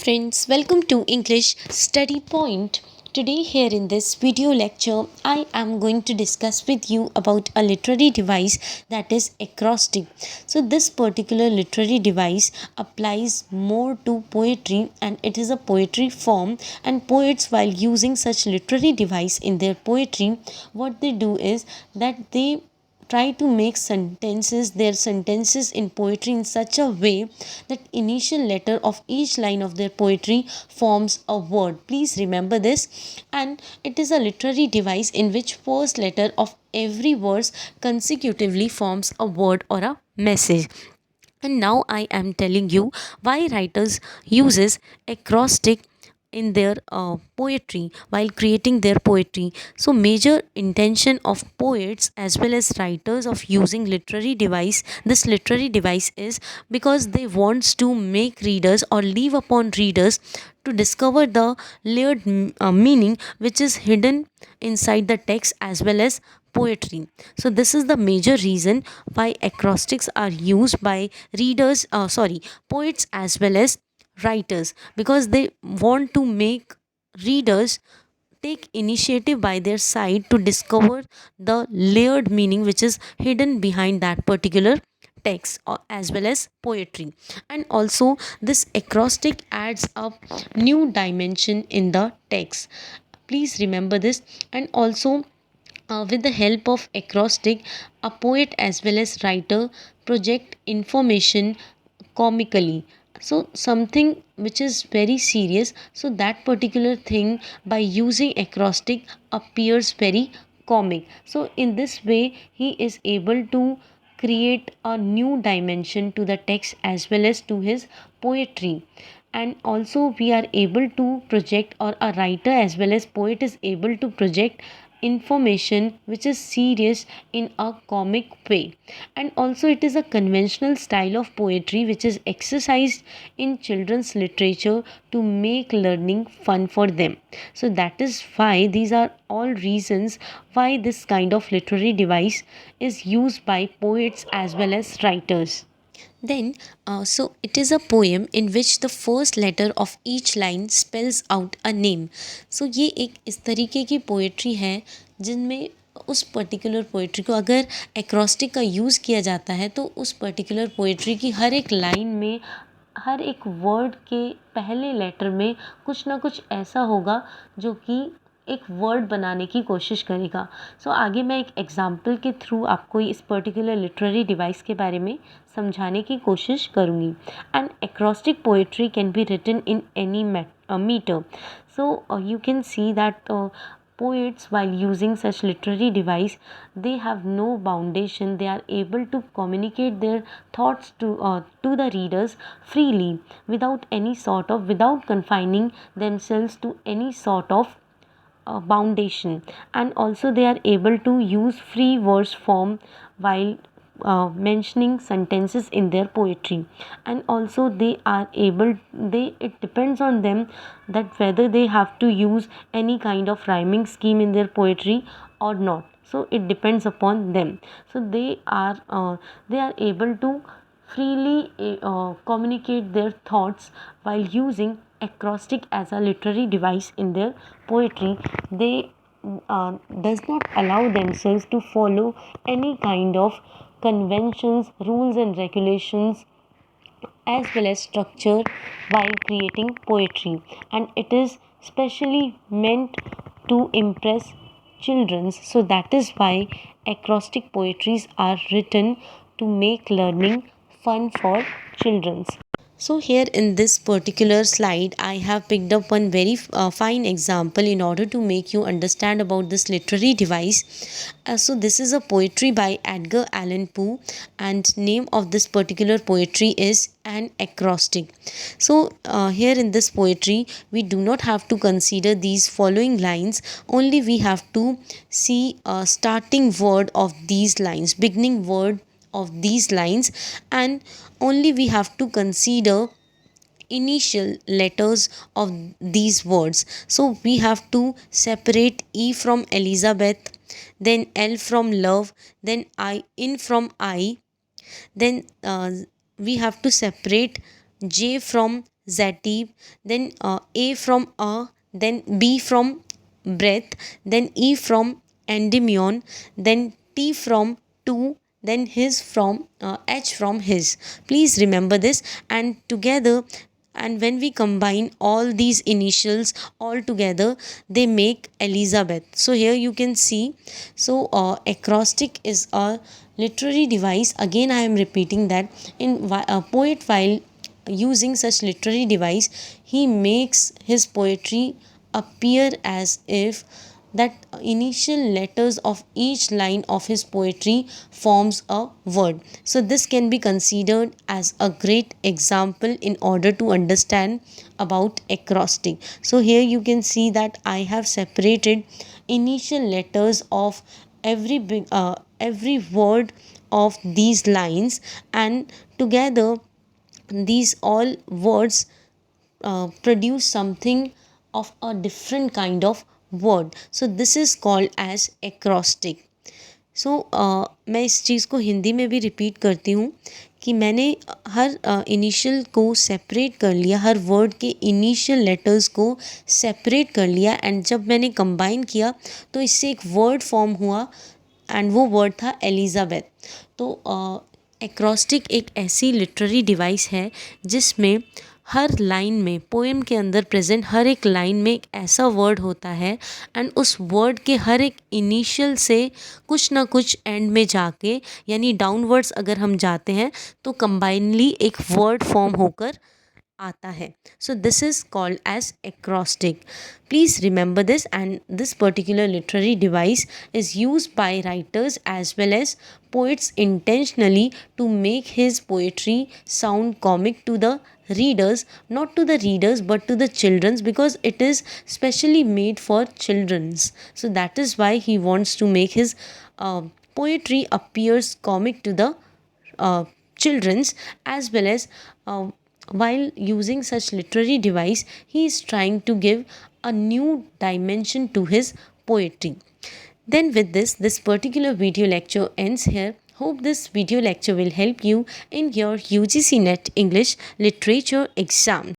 friends, welcome to English Study Point. Today here in this video lecture, I am going to discuss with you about a literary device that is acrostic. So this particular literary device applies more to poetry and it is a poetry form, and poets while using such literary device in their poetry, what they do is that they try to make their sentences in poetry in such a way that initial letter of each line of their poetry forms a word. Please remember this. And it is a literary device in which first letter of every verse consecutively forms a word or a message. And now I am telling you why writers uses acrostic in their poetry while creating their poetry. So major intention of poets as well as writers of using this literary device is because they wants to make readers or leave upon readers to discover the layered meaning which is hidden inside the text as well as poetry. So this is the major reason why acrostics are used by poets as well as writers, because they want to make readers take initiative by their side to discover the layered meaning which is hidden behind that particular text or as well as poetry. And also this acrostic adds a new dimension in the text. Please remember this. And also with the help of acrostic, a poet as well as writer project information comically. So something which is very serious, so that particular thing by using acrostic appears very comic. So in this way he is able to create a new dimension to the text as well as to his poetry. And also we are able to project, or a writer as well as poet is able to project information which is serious in a comic way. And also it is a conventional style of poetry which is exercised in children's literature to make learning fun for them. So that is why these are all reasons why this kind of literary device is used by poets as well as writers. Then, so it is a poem in which the first letter of each line spells out a name. So ये एक इस तरीके की poetry है जिनमें उस particular poetry को अगर एक्रोस्टिक का यूज़ किया जाता है तो उस पर्टिकुलर पोएट्री की हर एक लाइन में, हर एक वर्ड के पहले लेटर में कुछ ना कुछ ऐसा होगा जो कि एक वर्ड बनाने की कोशिश करेगा. सो आगे मैं एक एग्जाम्पल के थ्रू आपको इस पर्टिकुलर लिटरेरी डिवाइस के बारे में समझाने की कोशिश करूँगी. And acrostic poetry can be written in any meter. So you can see that poets, while using such literary device, they have no foundation. They are able to communicate their thoughts to the readers freely without confining themselves to any sort of foundation. And also they are able to use free verse form while mentioning sentences in their poetry. And also it depends on them that whether they have to use any kind of rhyming scheme in their poetry or not. So it depends upon them. So they are able to freely communicate their thoughts while using acrostic as a literary device in their poetry. They does not allow themselves to follow any kind of conventions, rules and regulations as well as structure while creating poetry. And it is specially meant to impress children. So that is why acrostic poetries are written to make learning fun for children. So here in this particular slide, I have picked up one very fine example in order to make you understand about this literary device. So this is a poetry by Edgar Allan Poe, and name of this particular poetry is An Acrostic. So here in this poetry, we do not have to consider these following lines. Only we have to see a starting word of these lines, beginning word of these lines, and only we have to consider initial letters of these words. So we have to separate E from Elizabeth, then L from love, then I in from I, then we have to separate J from zative, then A from then B from breath, then E from endymion, then T from to, then his from H from his. Please remember this, and together, and when we combine all these initials all together, they make Elizabeth. So here you can see, so acrostic is a literary device. Again I am repeating that in a poet, while using such literary device, he makes his poetry appear as if that initial letters of each line of his poetry forms a word. So this can be considered as a great example in order to understand about acrostic. So here you can see that I have separated initial letters of every word of these lines, and together these all words produce something of a different kind of word. So this is called as acrostic. सो मैं इस चीज़ को हिंदी में भी repeat करती हूँ कि मैंने her initial को सेपरेट कर लिया, हर वर्ड के इनिशियल लेटर्स को सेपरेट कर लिया, एंड जब मैंने कंबाइन किया तो इससे एक वर्ड फॉर्म हुआ, एंड वो वर्ड था एलिज़ाबेथ. तो एक्रोस्टिक एक ऐसी लिटरेरी डिवाइस है जिसमें हर लाइन में, पोएम के अंदर प्रेजेंट हर एक लाइन में एक ऐसा वर्ड होता है, एंड उस वर्ड के हर एक इनिशियल से कुछ ना कुछ एंड में जाके, यानी डाउनवर्ड्स अगर हम जाते हैं तो कंबाइनली एक वर्ड फॉर्म होकर आता है. So this is called as acrostic. Please remember this, and this particular literary device is used by writers as well as poets intentionally to make his poetry sound comic to the readers, not to the readers but to the children's, because it is specially made for children's. So that is why he wants to make his poetry appears comic to the children's, as well as while using such literary device, he is trying to give a new dimension to his poetry. Then with this particular video lecture ends here. Hope this video lecture will help you in your UGC NET English Literature exam.